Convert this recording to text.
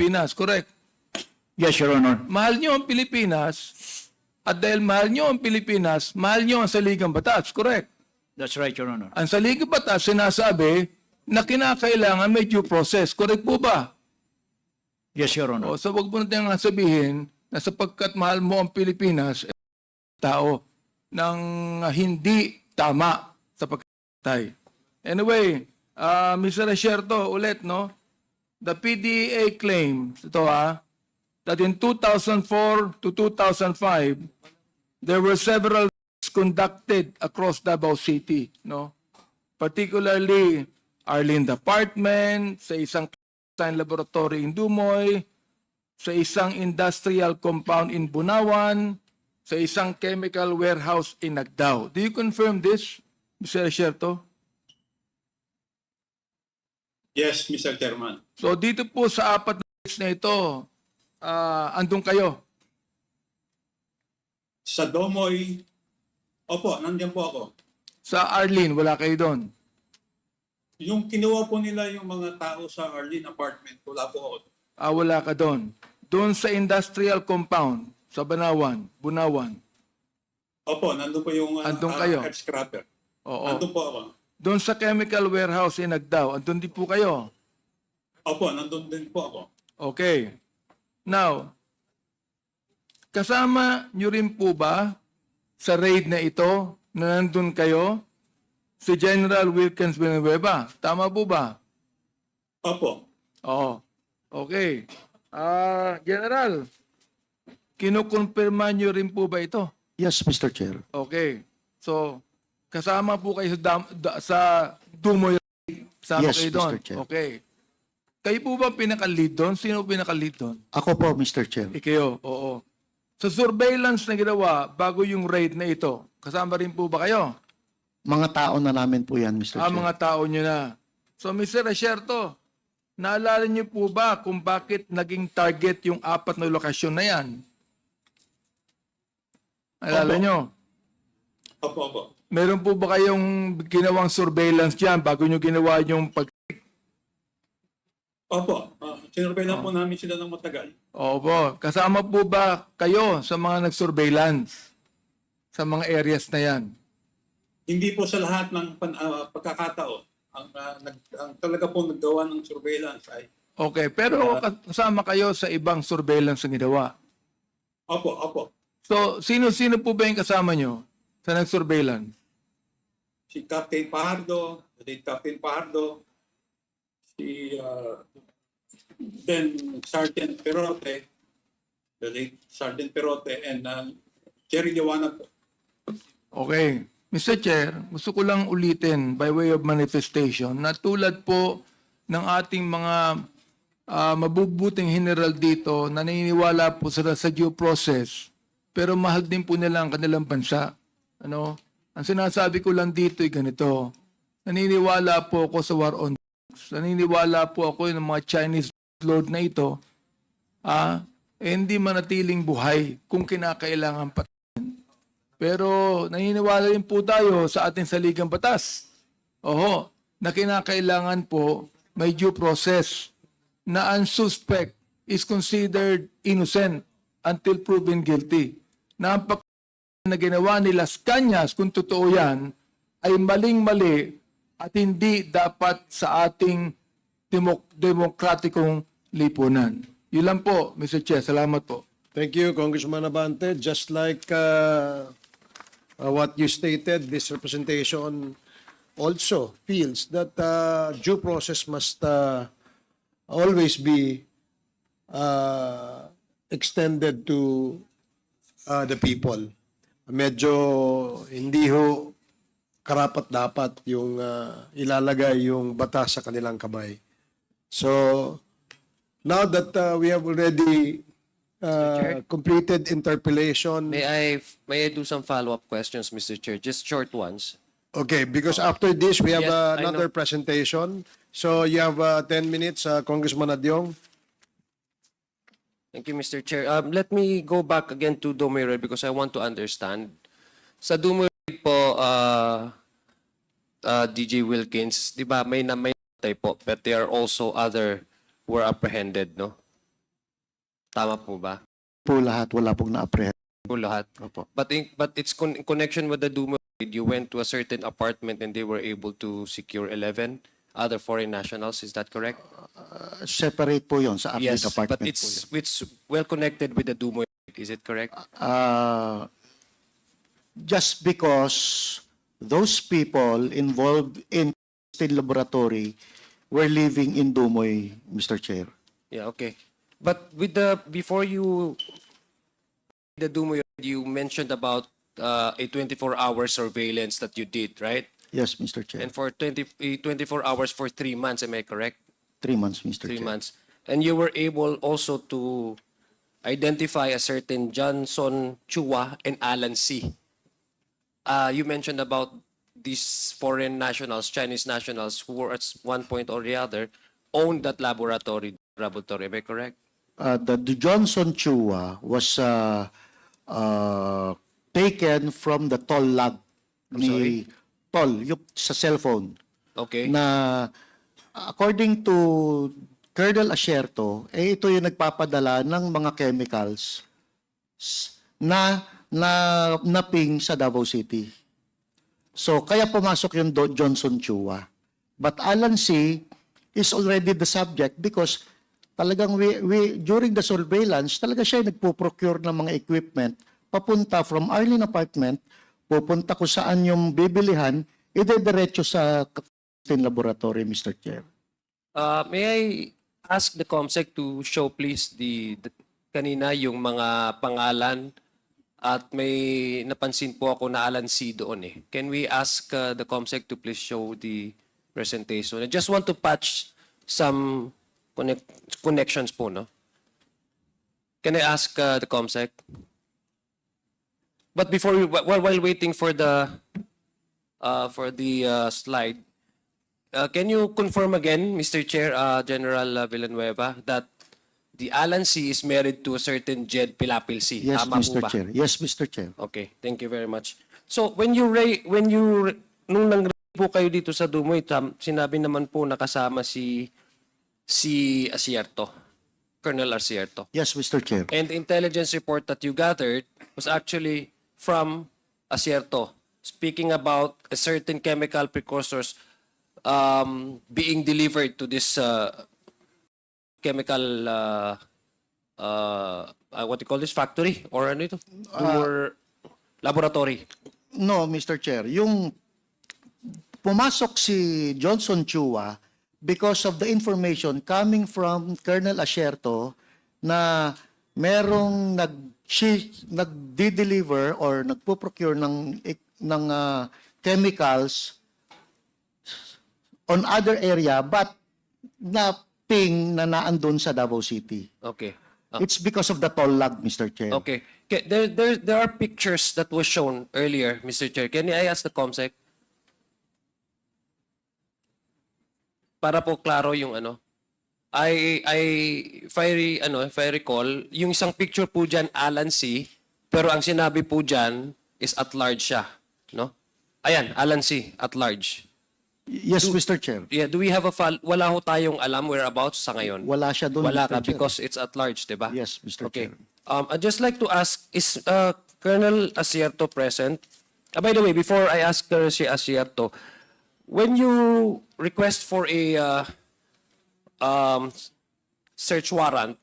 Pilipinas, correct? Yes, Your Honor. Mahal nyo ang Pilipinas, at dahil mahal nyo ang Pilipinas, mahal nyo ang saligang batas, correct? That's right, Your Honor. Ang saligang batas sinasabi na kinakailangan may due process, correct po ba? Yes, Your Honor. O, so wag mo natin nga sabihin na sapagkat mahal mo ang Pilipinas, tao ng hindi tama sa pagkatay. Anyway, Mr. Resierto, ulit, no? The PDEA claims, ito that in 2004 to 2005, there were several raids conducted across Davao City, no? Particularly, Arlene Department, sa isang laboratory in Dumoy, sa isang industrial compound in Bunawan, sa isang chemical warehouse in Agdao. Do you confirm this, Mr. Resierto? Yes, Mr. Chairman. So dito po sa apat na dates na ito, andun kayo. Sa Domoy, opo, nandiyan po ako. Sa Arlene, wala kayo doon. Yung kinuha po nila yung mga tao sa Arlene apartment, wala po ako. Wala ka doon. Doon sa industrial compound, sa Bunawan. Opo, nandun po yung Andun kayo? head scrapper. Oo. Nandun po ako. Doon sa chemical warehouse in Agdao, andun din po kayo. Opo, nandun din po ako. Okay. Now, kasama nyo rin po ba sa raid na ito na nandun kayo si General Wilkins Villanueva? Tama po ba? Opo. Oo. Okay. General, kinukonfirma nyo rin po ba ito? Yes, Mr. Chair. Okay. So, kasama po kayo sa Dumoy. Kasama Yes, kayo doon. Mr. Chair. Okay. Kayo po ba pinaka-lead doon? Sino pinaka-lead doon? Ako po, Mr. Chair. Ikayo, oo. Sa surveillance na ginawa bago yung raid na ito, kasama rin po ba kayo? Mga tao na namin po yan, Mr. Chair. Mga tao nyo na. So, Mr. Resierto, naalala nyo po ba kung bakit naging target yung apat na lokasyon na yan? Naalala Opo. nyo? Opo. Meron po ba kayong ginawang surveillance dyan bago nyo ginawa yung pag... Opo. Sinurvey lang po namin sila ng matagal. Opo. Kasama po ba kayo sa mga nag-surveillance sa mga areas na yan? Hindi po sa lahat ng pagkakataon. Ang talaga po naggawa ng surveillance ay Okay. Pero kasama kayo sa ibang surveillance na ginawa. opo. So, sino-sino po ba yung kasama nyo sa nag-surveillance? Si Captain Pajardo, Late Captain Pajardo, si then Sergeant Perote, the late Sergeant Perote, and Jerry Liwanag po. Okay. Mr. Chair, gusto ko lang ulitin by way of manifestation na tulad po ng ating mga mabubuting general dito na naniniwala po sila sa due process pero mahal din po nila ang kanilang bansa. Ano? Ang sinasabi ko lang dito ay ganito. Naniniwala po ako sa war on drugs. Naniniwala po ako ng mga Chinese lord na ito hindi manatiling buhay kung kinakailangan pa. Pero naniniwala rin po tayo sa ating saligang batas. Oho, na kinakailangan po may due process na ang suspect is considered innocent until proven guilty. Na ang na ginawa ni Las Cañas, kung totoo yan, ay maling-mali at hindi dapat sa ating demokratikong lipunan. Yun lang po, Mr. Chair. Salamat po. Thank you, Congressman Abante. Just like what you stated, this representation also feels that due process must always be extended to the people. Medyo hindi ho karapat-dapat yung ilalagay yung batas sa kanilang kamay. So, now that we have already completed interpellation. May I do some follow-up questions, Mr. Chair? Just short ones. Okay, because after this, we have Yes, I another know. presentation. So you have 10 minutes, Congressman Adyong. Thank you, Mr. Chair. Let me go back again to Dumoy Road because I want to understand. Sa Dumoy Road po, DJ Wilkins, di ba may namatay po, but there are also other who were apprehended, no? Tama po ba? Po lahat, wala pong na-apprehend. Po lahat. Opo. But it's in connection with the Dumo raid, you went to a certain apartment and they were able to secure 11 other foreign nationals. Is that correct? Separate po yon sa Yes, affiliate apartment but po it's well connected with the Dumo raid. Is it correct? yun. Just because those people involved in state laboratory were living in Dumoy, Mr. Chair. Yeah, okay. But with the before you the Dumo, you mentioned about a 24-hour surveillance that you did, right? Yes, Mr. Chair. And for 24 hours for 3 months, am I correct? 3 months, Mr. 3 Chair. months. And you were able also to identify a certain Johnson Chua and Alan C. You mentioned about these foreign nationals, Chinese nationals, who were at one point or the other, owned that laboratory. Am I correct? The Johnson Chua was taken from the toll log ni toll yung sa cellphone Okay. na according to Colonel Asierto, ito yung nagpapadala ng mga chemicals na naping sa Davao City. So kaya pumasok yung Johnson Chua. But Alan C is already the subject because talagang we during the surveillance, talaga siya nagpo-procure ng mga equipment papunta from Arlene apartment, pupunta kung saan yung bibilihan, idediretso sa laboratory, Mr. Chair. May I ask the COMSEC to show please kanina yung mga pangalan at may napansin po ako na Alan C doon eh. Can we ask the COMSEC to please show the presentation? I just want to patch some connections po, no? Can I ask the COMSEC? But before while waiting for the slide, can you confirm again, Mr. Chair, General Villanueva, that the Alan C is married to a certain Jed Pilapil C? Yes, Tama po Mr. ba? Chair. Yes, Mr. Chair. Okay, thank you very much. So nung nang-raid po kayo dito sa Dumoy, sinabi naman po nakasama si Asierto, Colonel Asierto. Yes, Mr. Chair. And the intelligence report that you gathered was actually from Asierto, speaking about a certain chemical precursors being delivered to this chemical what do you call this, factory or ano ito? Or laboratory. No, Mr. Chair. Yung pumasok si Johnson Chua because of the information coming from Colonel Asierto na merong nagdi-deliver or nagpo-procure ng chemicals on other area but na ping na naandun sa Davao City. Okay. It's because of the toll log, Mr. Chair. Okay. There are pictures that was shown earlier, Mr. Chair. Can I ask the COMSEC? Para po klaro yung ano. If I recall, yung isang picture po dyan, Alan C, pero ang sinabi po dyan is at large siya, no? Ayan, Alan C, at large. Yes, Mr. Chair. Yeah, do we have wala ho tayong alam whereabouts sa ngayon? Wala siya doon, Wala Mr. ka Chair. because it's at large, di ba? Yes, Mr. Okay. Chair. I'd just like to ask, is Colonel Asierto present? By the way, before I ask Colonel Asierto, when you request for a search warrant